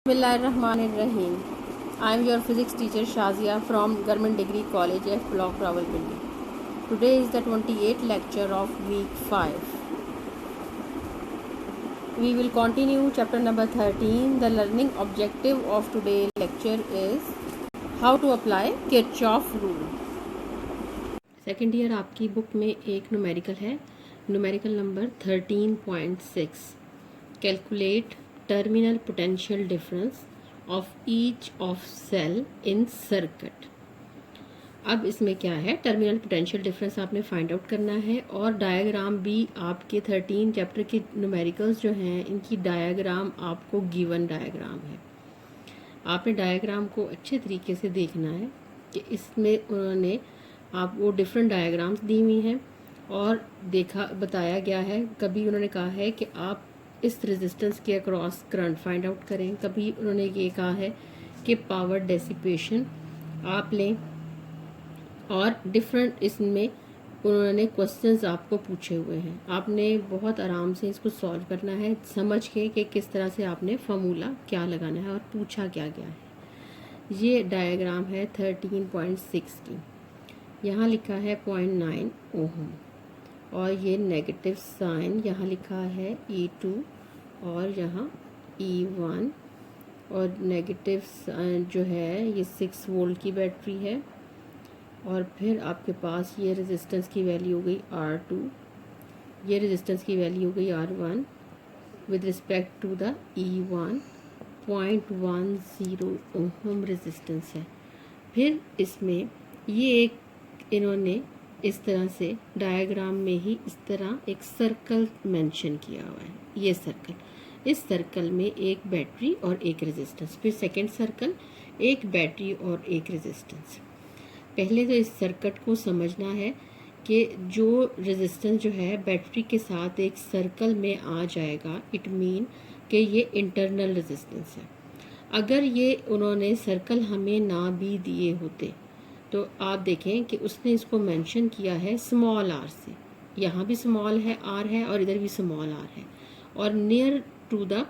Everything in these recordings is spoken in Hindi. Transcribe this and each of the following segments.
Bismillahirrahmanirrahim. I am your physics teacher Shazia from Government Degree College at Block Rawalpindi. Today is the 28th lecture of week 5. We will continue chapter number 13. The learning objective of today's lecture is how to apply Kirchhoff rule. Second year आपकी बुक में एक न्यूमेरिकल है, numerical number 13.6. Calculate terminal potential difference of each of cell in circuit. अब इसमें क्या है, टर्मिनल पोटेंशियल डिफरेंस आपने फाइंड आउट करना है और डायग्राम भी आपके 13 चैप्टर के न्यूमेरिकल्स जो हैं इनकी डायग्राम आपको गिवन डायग्राम है. आपने डायग्राम को अच्छे तरीके से देखना है कि इसमें उन्होंने आप वो डिफरेंट डायग्राम्स दी हुई हैं और बताया गया है. कभी उन्होंने कहा है कि आप इस रेजिस्टेंस के अक्रॉस करंट फाइंड आउट करें, कभी उन्होंने ये कहा है कि पावर डेसिपेशन आप लें, और डिफरेंट इसमें उन्होंने क्वेश्चंस आपको पूछे हुए हैं. आपने बहुत आराम से इसको सॉल्व करना है समझ के कि किस तरह से आपने फार्मूला क्या लगाना है और पूछा क्या गया है. ये डायग्राम है 13.6 की. यहाँ लिखा है 0.9 ओम और ये नेगेटिव साइन यहाँ लिखा है E2 और यहाँ E1 और नेगेटिव जो है ये 6 वोल्ट की बैटरी है. और फिर आपके पास ये रेजिस्टेंस की वैल्यू हो गई R2, ये रेजिस्टेंस की वैल्यू हो गई R1 with respect to the E1 0.10 ohm resistance है. फिर इसमें ये एक इन्होंने इस तरह से डायग्राम में ही इस तरह एक सर्कल मेंशन किया हुआ है. ये सर्कल, इस सर्कल में एक बैटरी और एक रेजिस्टेंस, फिर सेकंड सर्कल एक बैटरी और एक रेजिस्टेंस. पहले तो इस सर्किट को समझना है कि जो रेजिस्टेंस जो है बैटरी के साथ एक सर्कल में आ जाएगा, इट मीन कि ये इंटरनल रेजिस्टेंस है. अगर ये उन्होंने सर्कल हमें ना भी दिए होते तो आप देखें कि उसने इसको मेंशन किया है स्मॉल आर से. यहाँ भी स्मॉल है आर है और इधर भी स्मॉल आर है और नियर टू द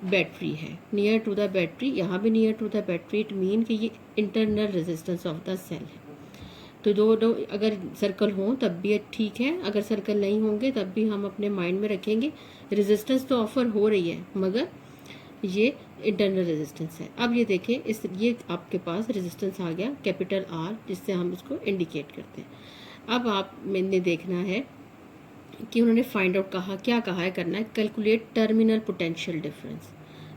बैटरी है, नियर टू द बैटरी, यहाँ भी near to the battery. It mean कि ये internal resistance of the cell है. तो दो अगर सर्कल हों तब भी ठीक है, अगर सर्कल नहीं होंगे तब भी हम अपने माइंड में रखेंगे रेजिस्टेंस तो ऑफर हो रही है मगर ये इंटरनल रेजिस्टेंस है. अब ये देखें ये आपके पास रेजिस्टेंस आ गया कैपिटल R जिससे हम इसको इंडिकेट करते हैं. अब आप मैंने देखना है कि उन्होंने फाइंड आउट क्या कहा है करना है, कैलकुलेट टर्मिनल पोटेंशियल डिफरेंस.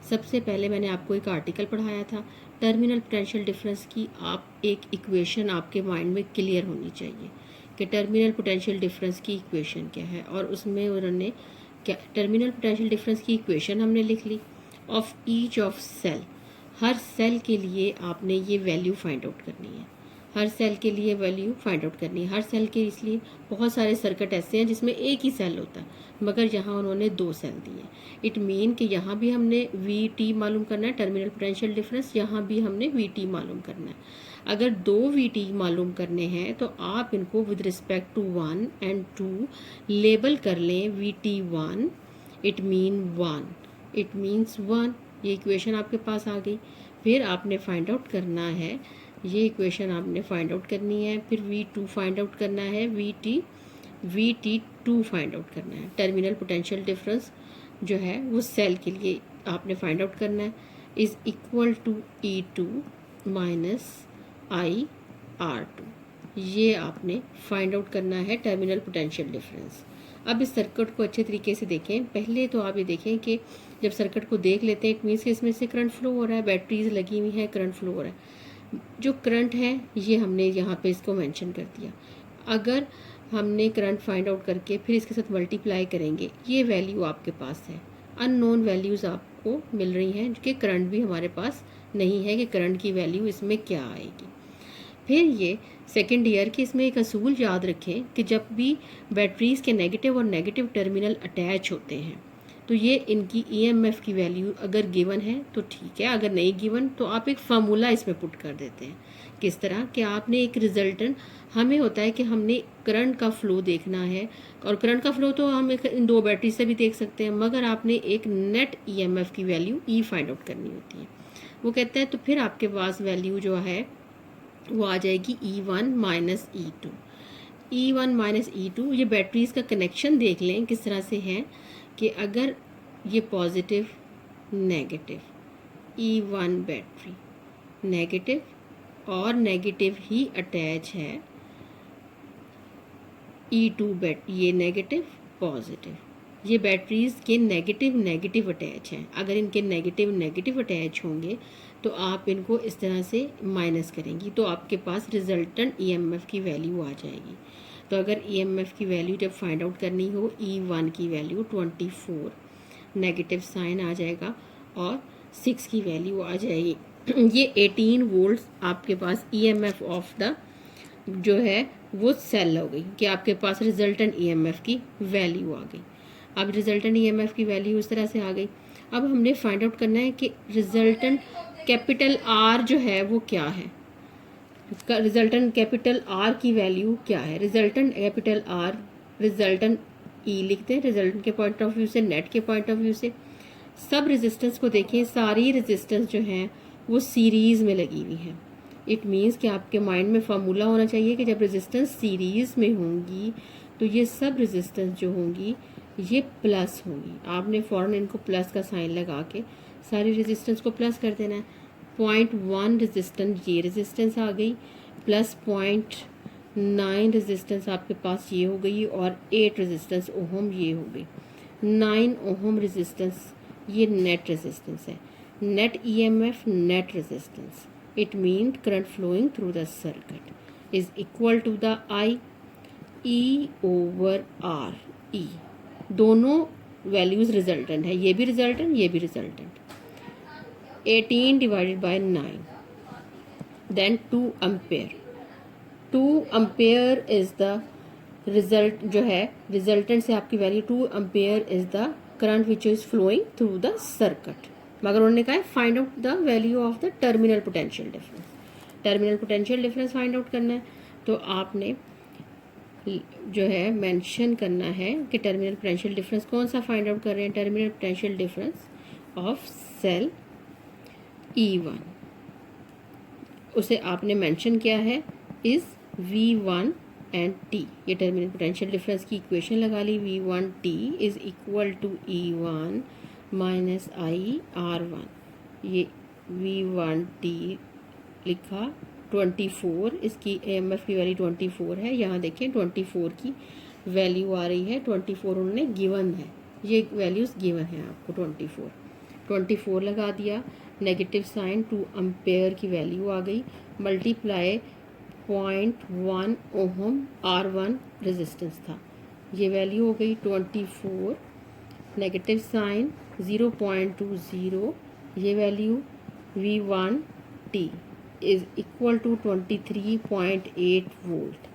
सबसे पहले मैंने आपको एक आर्टिकल पढ़ाया था टर्मिनल पोटेंशियल डिफरेंस की. आप एक इक्वेशन आपके माइंड में क्लियर होनी चाहिए कि टर्मिनल पोटेंशियल डिफरेंस की इक्वेशन क्या है. और उसमें उन्होंने क्या टर्मिनल पोटेंशियल डिफरेंस की इक्वेशन हमने लिख ली ऑफ ईच ऑफ सेल. हर सेल के लिए आपने ये वैल्यू फाइंड आउट करनी है, हर सेल के लिए वैल्यू फाइंड आउट करनी है. हर सेल के इसलिए बहुत सारे सर्किट ऐसे हैं जिसमें एक ही सेल होता है मगर यहाँ उन्होंने 2 सेल दिए. इट मीन कि यहाँ भी हमने VT मालूम करना है टर्मिनल पोटेंशियल डिफरेंस, यहाँ भी हमने VT मालूम करना है. अगर 2 VT मालूम करने हैं तो आप इनको with respect to 1 and 2 label कर लें. VT1 it mean 1, it means 1. ये इक्वेशन आपके पास आ गई. फिर आपने फाइंड आउट करना है, ये इक्वेशन आपने फाइंड आउट करनी है. फिर V2 फाइंड आउट करना है, VT2 फाइंड आउट करना है. टर्मिनल पोटेंशियल डिफरेंस जो है वो सेल के लिए आपने फाइंड आउट करना है. Is equal to E2 minus IR2. ये आपने फाइंड आउट करना है टर्मिनल पोटेंशियल डिफरेंस. अब इस सर्किट को अच्छे तरीके से देखें. पहले तो आप ये देखें कि जब सर्किट को देख लेते हैं इट मीन्स कि इसमें से करंट फ्लो हो रहा है, बैटरीज लगी हुई है, करंट फ्लो हो रहा है. जो करंट है ये हमने यहाँ पे इसको मेंशन कर दिया. अगर हमने करंट फाइंड आउट करके फिर इसके साथ मल्टीप्लाई करेंगे, ये वैल्यू आपके पास है. अननोन वैल्यूज़ आपको मिल रही हैं कि करंट भी हमारे पास नहीं है कि करंट की वैल्यू इसमें क्या आएगी. फिर ये सेकेंड ईयर की इसमें एक असूल याद रखें कि जब भी बैटरीज़ के नेगेटिव और नेगेटिव टर्मिनल अटैच होते हैं तो ये इनकी ईएमएफ की वैल्यू अगर गिवन है तो ठीक है, अगर नहीं गिवन तो आप एक फार्मूला इसमें पुट कर देते हैं। किस तरह कि आपने एक रिजल्टेंट, हमें होता है कि हमने करंट का फ्लो देखना है, और करंट का फ्लो तो हम इन दो बैटरी से भी देख सकते हैं, मगर आपने एक नेट ईएमएफ की वैल्यू ई फाइंड आउट करनी होती है। वो कहते हैं तो फिर आपके पास वैल्यू जो है वो आ जाएगी E1 minus E2। E1 minus E2, ये बैटरीज का कनेक्शन देख लें किस तरह से है कि अगर ये positive negative, E1 battery negative और नेगेटिव ही अटैच है, E2 ये नेगेटिव पॉजिटिव, ये बैटरीज के नेगेटिव नेगेटिव अटैच हैं। अगर इनके नेगेटिव नेगेटिव अटैच होंगे तो आप इनको इस तरह से माइनस करेंगी तो आपके पास रिजल्टेंट ईएमएफ की वैल्यू आ जाएगी। तो अगर ईएमएफ की वैल्यू जब फाइंड आउट करनी हो, E1 की वैल्यू 24, नेगेटिव साइन आ जाएगा, और 6 की वैल्यू आ जाएगी। ये 18 वोल्ट्स आपके पास ईएमएफ ऑफ द जो है वो सेल हो गई कि आपके पास रिजल्टेंट ईएमएफ की वैल्यू आ गई। अब रिजल्टेंट ईएमएफ की वैल्यू इस तरह से आ गई। अब हमने फाइंड आउट करना है कि रिजल्टेंट कैपिटल आर जो है वो क्या है, रिजल्टेंट कैपिटल आर की वैल्यू क्या है। Resultant capital R, resultant E लिखते हैं रिजल्टेंट के पॉइंट ऑफ व्यू से, नेट के पॉइंट ऑफ व्यू से। सब रेजिस्टेंस को देखें, सारी रेजिस्टेंस जो हैं वो सीरीज़ में लगी हुई है। इट मीन्स कि आपके माइंड में फार्मूला होना चाहिए कि जब रेजिस्टेंस सीरीज़ में होंगी तो ये सब रेजिस्टेंस जो होंगी ये प्लस होंगी। आपने फ़ौरन इनको प्लस का साइन लगा के सारी रेजिस्टेंस को प्लस कर देना है। 0.1 रेजिस्टेंस, ये रेजिस्टेंस आ गई, प्लस 0.9 रेजिस्टेंस आपके पास ये हो गई, और 8 रेजिस्टेंस ओहम ये हो गई। 9 ओहम रेजिस्टेंस ये नेट रेजिस्टेंस है। Net EMF, net resistance, it mean current flowing through the circuit is equal to the I E over R E. दोनों वैल्यूज रिजल्टेंट है, ये भी रिजल्टेंट, ये भी resultant. 18 divided by 9, then 2 ampere. 2 ampere is the result जो है, रिजल्टेंट से आपकी value 2 ampere is the current which is flowing through the circuit. मगर उन्होंने कहा है find out the value of the terminal potential difference. Terminal potential difference find out करना है तो आपने जो है मेंशन करना है कि टर्मिनल पोटेंशियल डिफरेंस कौन सा फाइंड आउट कर रहे हैं। Terminal potential difference of cell E1, उसे आपने मेंशन किया है इज V1 एंड T। ये टर्मिनल पोटेंशियल डिफरेंस की इक्वेशन लगा ली, V1T is equal to E1 minus I R1। ये V1T लिखा, 24 इसकी एएमएफ की वैल्यू 24 है। यहाँ देखें 24 की वैल्यू आ रही है, 24 उन्होंने गिवन है, ये वैल्यूज़ गिवन है आपको। 24 लगा दिया, नेगेटिव साइन, 2 एम्पेयर की वैल्यू आ गई, मल्टीप्लाई 0.1 ओहम R1 रेजिस्टेंस था, ये वैल्यू हो गई 24, नेगेटिव साइन 0.20, ये value V1T is equal to 23.8 volt.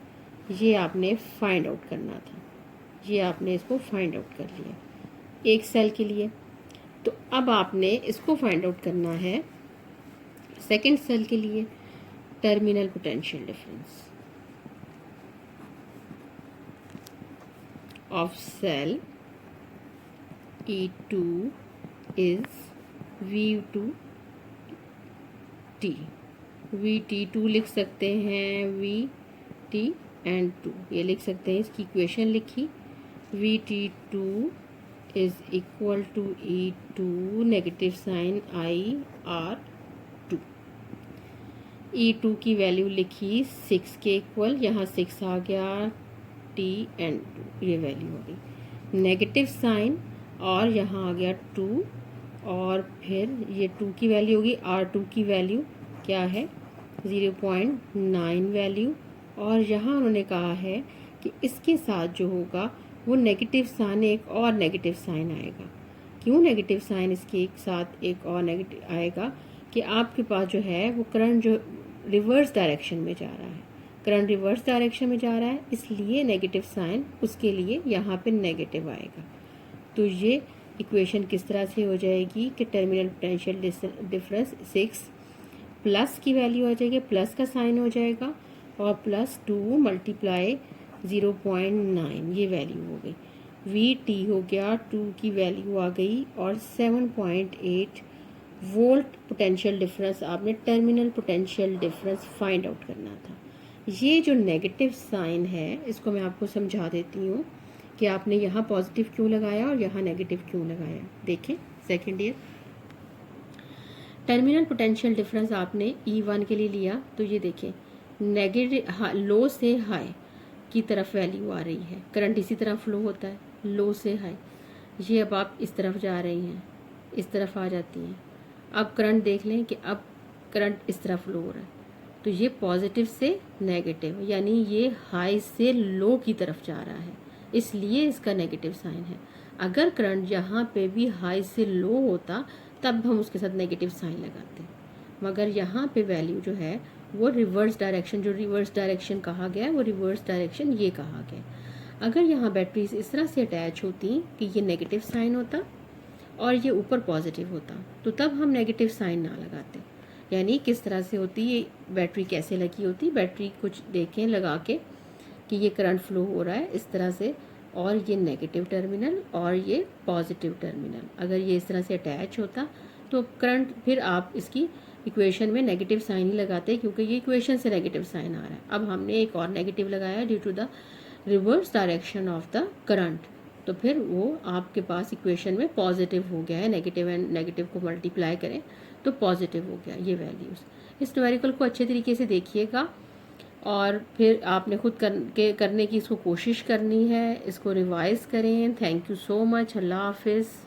ये आपने फाइंड आउट करना था, ये आपने इसको फाइंड आउट कर लिया एक सेल के लिए। तो अब आपने इसको फाइंड आउट करना है सेकंड सेल के लिए, terminal potential difference of cell E2 is V2T। VT2 लिख सकते हैं, VT एंड 2 ये लिख सकते हैं, इसकी इक्वेशन लिखी, VT2 is equal to E2 negative sign IR2। E2 की वैल्यू लिखी 6 के इक्वल, यहाँ 6 आ गया, T एंड 2 ये वैल्यू हो गई, नेगेटिव साइन और यहाँ आ गया 2, और फिर ये 2 की वैल्यू होगी, R2 की वैल्यू क्या है 0.9 वैल्यू, और यहाँ उन्होंने कहा है कि इसके साथ जो होगा वो नेगेटिव साइन, एक और नेगेटिव साइन आएगा। क्यों नेगेटिव साइन इसके एक साथ एक और नेगेटिव आएगा कि आपके पास जो है वो करंट जो रिवर्स डायरेक्शन में जा रहा है, करंट रिवर्स डायरेक्शन में जा रहा है, इसलिए नेगेटिव साइन उसके लिए यहाँ पे नेगेटिव आएगा। तो ये इक्वेशन किस तरह से हो जाएगी कि टर्मिनल पोटेंशियल डिफरेंस 6 प्लस की वैल्यू आ जाएगी, प्लस का साइन हो जाएगा और प्लस 2 मल्टीप्लाई 0.9 ये वैल्यू हो गई। वी टी हो गया 2 की वैल्यू आ गई और 7.8 वोल्ट पोटेंशियल डिफरेंस आपने terminal potential difference find out करना था। ये जो नेगेटिव साइन है इसको मैं आपको समझा देती हूँ कि आपने यहाँ पॉजिटिव क्यों लगाया और यहाँ नेगेटिव क्यों लगाया। देखें second year terminal potential difference आपने E1 के लिए लिया तो ये देखें नेगेटिव लो से हाई की तरफ वैल्यू आ रही है, करंट इसी तरह फ्लो होता है लो से हाई। ये अब आप इस तरफ जा रही हैं, इस तरफ आ जाती हैं। अब करंट देख लें कि अब करंट इस तरफ फ्लो हो रहा है तो ये पॉजिटिव से नेगेटिव यानी ये हाई से लो की तरफ जा रहा है, इसलिए इसका नेगेटिव साइन है। अगर करंट यहाँ पे भी हाई से लो होता तब हम उसके साथ नेगेटिव साइन लगाते, मगर यहाँ पे वैल्यू जो है वो रिवर्स डायरेक्शन, जो रिवर्स डायरेक्शन कहा गया है वो रिवर्स डायरेक्शन ये कहा गया। अगर यहाँ बैटरीज इस तरह से अटैच होती कि ये नेगेटिव साइन होता और ये ऊपर पॉजिटिव होता तो तब हम नेगेटिव साइन ना लगाते। यानी किस तरह से होती ये बैटरी कैसे लगी होती, बैटरी कुछ देखें लगा के कि ये करंट फ्लो हो रहा है इस तरह से और ये नेगेटिव टर्मिनल और ये पॉजिटिव टर्मिनल, अगर ये इस तरह से अटैच होता तो करंट फिर आप इसकी इक्वेशन में नेगेटिव साइन ही लगाते क्योंकि ये इक्वेशन से नेगेटिव साइन आ रहा है। अब हमने एक और नेगेटिव लगाया due to the reverse direction of the current, तो फिर वो आपके पास इक्वेशन में पॉजिटिव हो गया है। नेगेटिव एंड नेगेटिव को मल्टीप्लाई करें तो पॉजिटिव हो गया ये वैल्यूज़। इस न्यूमेरिकल को अच्छे तरीके से देखिएगा और फिर आपने खुद करने की इसको कोशिश करनी है, इसको रिवाइज करें। Thank you so much. Allah हाफिज़।